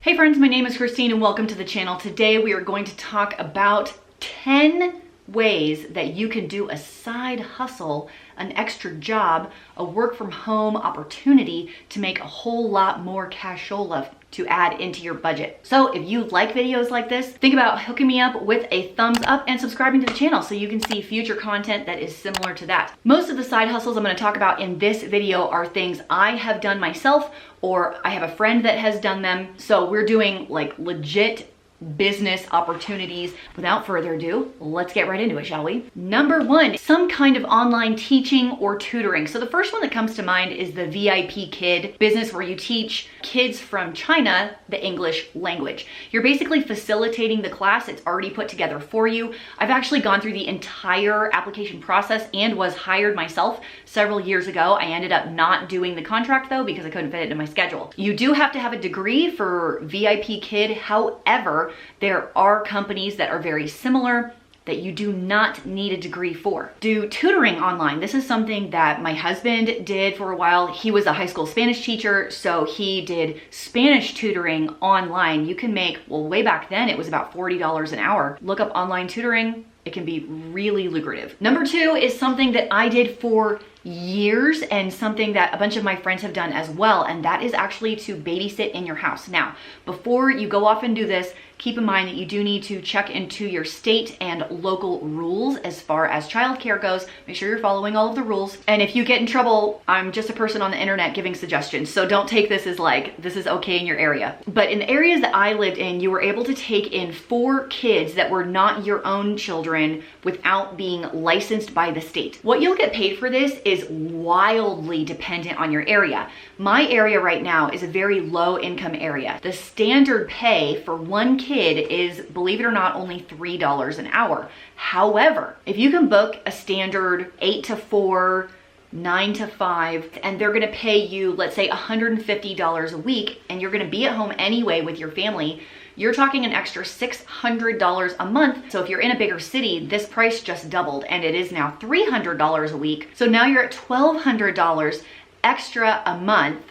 Hey friends, my name is Christine and welcome to the channel. Today we are going to talk about 10 ways that you can do a side hustle, an extra job, a work from home opportunity to make a whole lot more cashola to add into your budget. So if you like videos like this, think about hooking me up with a thumbs up and subscribing to the channel so you can see future content that is similar to that. Most of the side hustles I'm going to talk about in this video are things I have done myself or I have a friend that has done them. So we're doing like legit business opportunities. Without further ado, let's get right into it, shall we? Number one, some kind of online teaching or tutoring. So the first one that comes to mind is the VIP Kid business where you teach kids from China the English language. You're basically facilitating the class. It's already put together for you. I've actually gone through the entire application process and was hired myself several years ago. I ended up not doing the contract though because I couldn't fit it into my schedule. You do have to have a degree for VIP Kid. However, there are companies that are very similar that you do not need a degree for. Do tutoring online. This is something that my husband did for a while. He was a high school Spanish teacher, so he did Spanish tutoring online. You can make, well, way back then it was about $40 an hour. Look up online tutoring. It can be really lucrative. Number two is something that I did for years and something that a bunch of my friends have done as well, and that is actually to babysit in your house. Now, before you go off and do this, keep in mind that you do need to check into your state and local rules as far as childcare goes. Make sure you're following all of the rules. And if you get in trouble, I'm just a person on the internet giving suggestions. So don't take this as like, this is okay in your area. But in the areas that I lived in, you were able to take in 4 kids that were not your own children without being licensed by the state. What you'll get paid for this is wildly dependent on your area. My area right now is a very low income area. The standard pay for one kid is, believe it or not, only $3 an hour. However, if you can book a standard 8 to 4, 9 to 5, and they're gonna pay you, let's say $150 a week, and you're gonna be at home anyway with your family, you're talking an extra $600 a month. So if you're in a bigger city, this price just doubled and it is now $300 a week. So now you're at $1,200 extra a month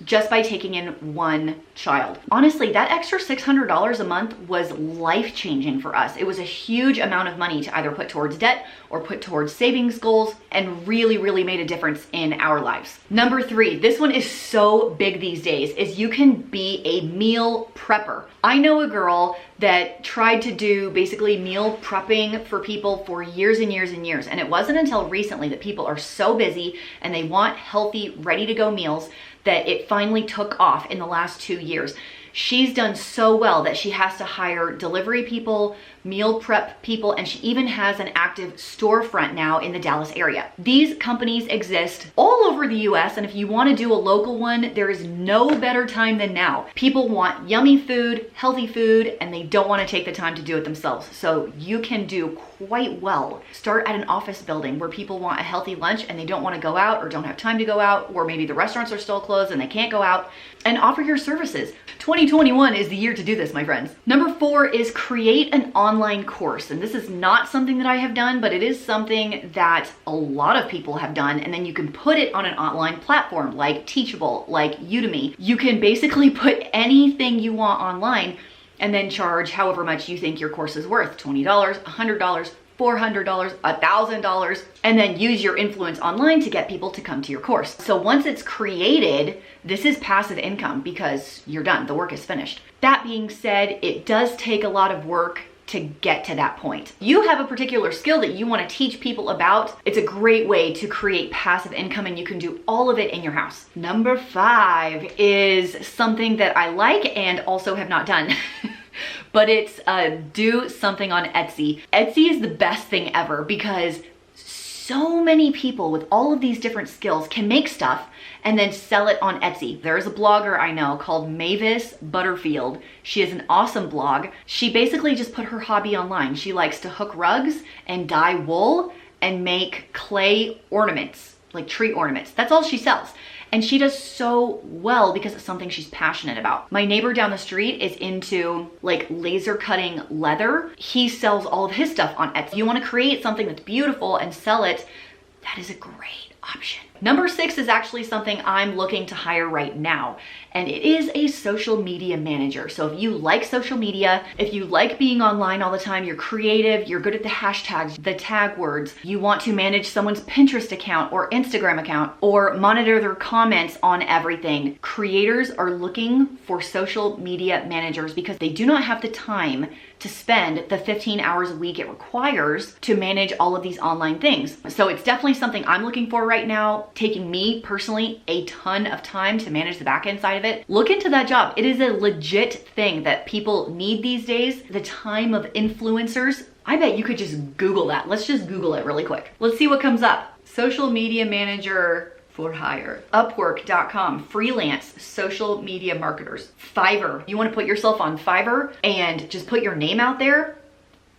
just by taking in one child. Honestly, that extra $600 a month was life-changing for us. It was a huge amount of money to either put towards debt or put towards savings goals, and really made a difference in our lives. Number 3, this one is so big these days, is you can be a meal prepper. I know a girl that tried to do basically meal prepping for people for years and years and years. And it wasn't until recently that people are so busy and they want healthy, ready to go meals that it finally took off in the last 2 years. She's done so well that she has to hire delivery people, meal prep people, and she even has an active storefront now in the Dallas area. These companies exist all over the US, and if you want to do a local one, there is no better time than now. People want yummy food, healthy food, and they don't want to take the time to do it themselves. So you can do quite well. Start at an office building where people want a healthy lunch and they don't want to go out or don't have time to go out, or maybe the restaurants are still closed and they can't go out, and offer your services. 2021 is the year to do this, my friends. Number 4 is create an online course. And this is not something that I have done, but it is something that a lot of people have done. And then you can put it on an online platform like Teachable, like Udemy. You can basically put anything you want online and then charge however much you think your course is worth. $20, $100, $400, $1,000, and then use your influence online to get people to come to your course. So once it's created, this is passive income because you're done, the work is finished. That being said, it does take a lot of work to get to that point. You have a particular skill that you want to teach people about. It's a great way to create passive income, and you can do all of it in your house. Number 5 is something that I like and also have not done. But it's do something on Etsy. Etsy is the best thing ever because so many people with all of these different skills can make stuff and then sell it on Etsy. There's a blogger I know called Mavis Butterfield. She has an awesome blog. She basically just put her hobby online. She likes to hook rugs and dye wool and make clay ornaments, like tree ornaments. That's all she sells. And she does so well because it's something she's passionate about. My neighbor down the street is into like laser cutting leather. He sells all of his stuff on Etsy. If you want to create something that's beautiful and sell it, that is a great option. Number 6 is actually something I'm looking to hire right now, and it is a social media manager. So if you like social media, if you like being online all the time, you're creative, you're good at the hashtags, the tag words, you want to manage someone's Pinterest account or Instagram account, or monitor their comments on everything, creators are looking for social media managers because they do not have the time to spend the 15 hours a week it requires to manage all of these online things. So it's definitely something I'm looking for right now, taking me personally a ton of time to manage the back end side of it. Look into that job. It is a legit thing that people need these days. The time of influencers, I bet you could just Google that. Let's just Google it really quick. Let's see what comes up. Social media manager for hire. Upwork.com, freelance social media marketers. Fiverr, you want to put yourself on Fiverr and just put your name out there?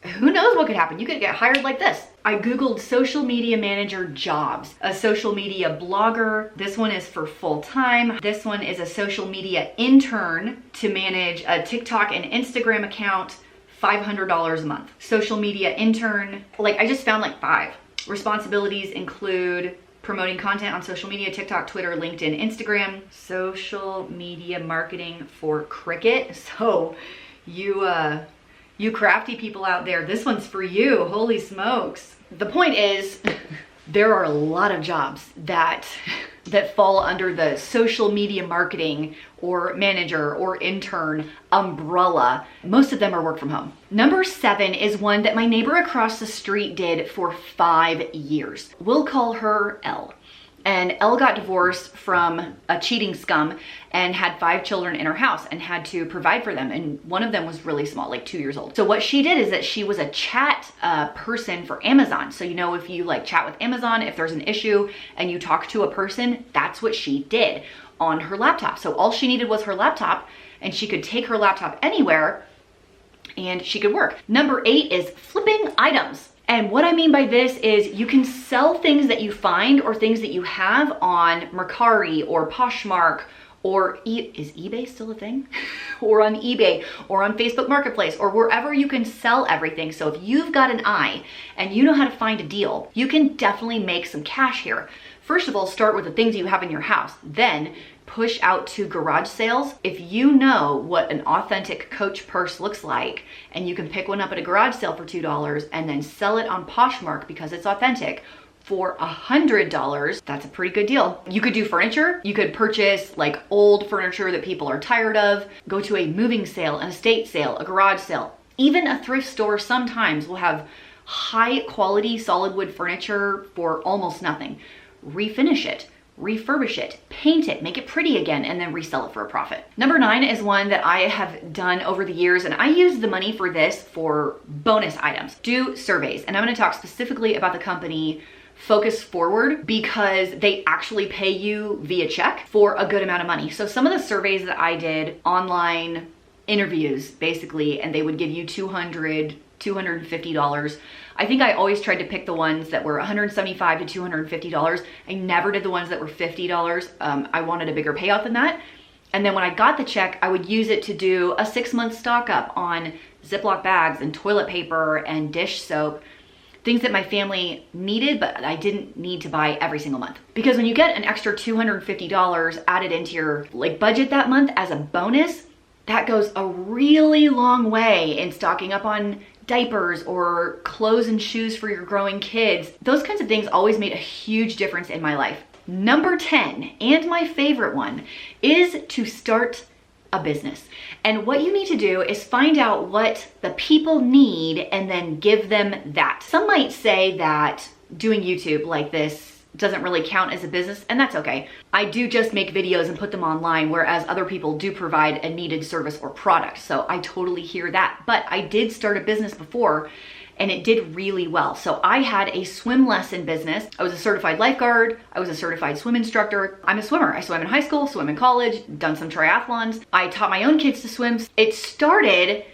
Who knows what could happen? You could get hired like this. I Googled social media manager jobs, a social media blogger. This one is for full time. This one is a social media intern to manage a TikTok and Instagram account, $500 a month. Social media intern, I just found 5. Responsibilities include promoting content on social media, TikTok, Twitter, LinkedIn, Instagram, social media marketing for Cricut. So you crafty people out there, this one's for you, holy smokes. The point is, there are a lot of jobs that fall under the social media marketing or manager or intern umbrella. Most of them are work from home. Number 7 is one that my neighbor across the street did for 5 years. We'll call her Elle. And Elle got divorced from a cheating scum and had 5 children in her house and had to provide for them. And one of them was really small, 2 years old. So what she did is that she was a chat person for Amazon. So if you chat with Amazon, if there's an issue and you talk to a person, that's what she did on her laptop. So all she needed was her laptop, and she could take her laptop anywhere and she could work. Number 8 is flipping items. And what I mean by this is you can sell things that you find or things that you have on Mercari or Poshmark, or is eBay still a thing? Or on eBay or on Facebook Marketplace or wherever you can sell everything. So if you've got an eye and you know how to find a deal, you can definitely make some cash here. First of all, start with the things you have in your house, then push out to garage sales. If you know what an authentic Coach purse looks like and you can pick one up at a garage sale for $2 and then sell it on Poshmark because it's authentic for $100, that's a pretty good deal. You could do furniture. You could purchase old furniture that people are tired of, go to a moving sale, an estate sale, a garage sale. Even a thrift store sometimes will have high quality solid wood furniture for almost nothing. Refinish it, refurbish it, paint it, make it pretty again, and then resell it for a profit. Number 9 is one that I have done over the years, and I use the money for this for bonus items. Do surveys, and I'm going to talk specifically about the company Focus Forward because they actually pay you via check for a good amount of money. So some of the surveys that I did, online interviews basically, and they would give you $200, $250. I think I always tried to pick the ones that were $175 to $250. I never did the ones that were $50. I wanted a bigger payout than that. And then when I got the check, I would use it to do a 6-month stock up on Ziploc bags and toilet paper and dish soap, things that my family needed, but I didn't need to buy every single month. Because when you get an extra $250 added into your budget that month as a bonus, that goes a really long way in stocking up on diapers or clothes and shoes for your growing kids. Those kinds of things always made a huge difference in my life. Number 10, and my favorite one, is to start a business. And what you need to do is find out what the people need and then give them that. Some might say that doing YouTube like this doesn't really count as a business, and that's okay. I do just make videos and put them online, whereas other people do provide a needed service or product. So I totally hear that. But I did start a business before and it did really well. So I had a swim lesson business. I was a certified lifeguard. I was a certified swim instructor. I'm a swimmer. I swam in high school, swim in college, done some triathlons. I taught my own kids to swim. It started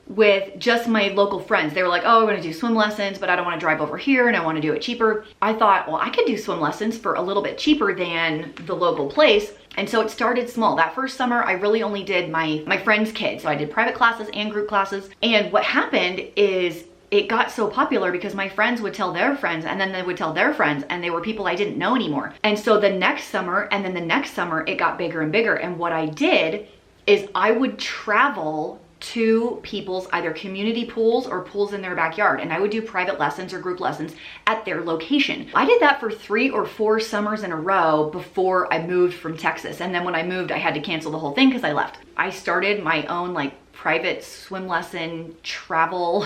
with just my local friends. They were like, oh, we're gonna do swim lessons, but I don't wanna drive over here and I wanna do it cheaper. I thought, well, I could do swim lessons for a little bit cheaper than the local place. And so it started small. That first summer, I really only did my friends' kids. So I did private classes and group classes. And what happened is it got so popular because my friends would tell their friends, and then they would tell their friends, and they were people I didn't know anymore. And so the next summer, and then the next summer, it got bigger and bigger. And what I did is I would travel to people's either community pools or pools in their backyard, and I would do private lessons or group lessons at their location. I did that for 3 or 4 summers in a row before I moved from Texas. And then when I moved, I had to cancel the whole thing because I left. I started my own like private swim lesson travel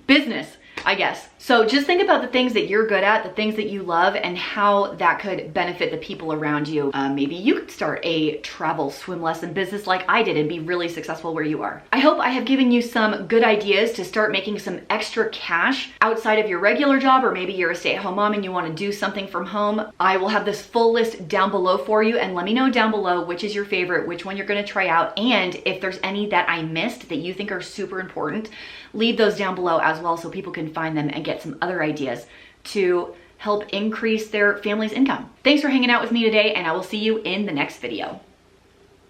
business, I guess. So just think about the things that you're good at, the things that you love, and how that could benefit the people around you. Maybe you could start a travel swim lesson business like I did and be really successful where you are. I hope I have given you some good ideas to start making some extra cash outside of your regular job, or maybe you're a stay-at-home mom and you want to do something from home. I will have this full list down below for you, and let me know down below which is your favorite, which one you're going to try out, and if there's any that I missed that you think are super important, leave those down below as well so people can find them and get some other ideas to help increase their family's income. Thanks for hanging out with me today, and I will see you in the next video.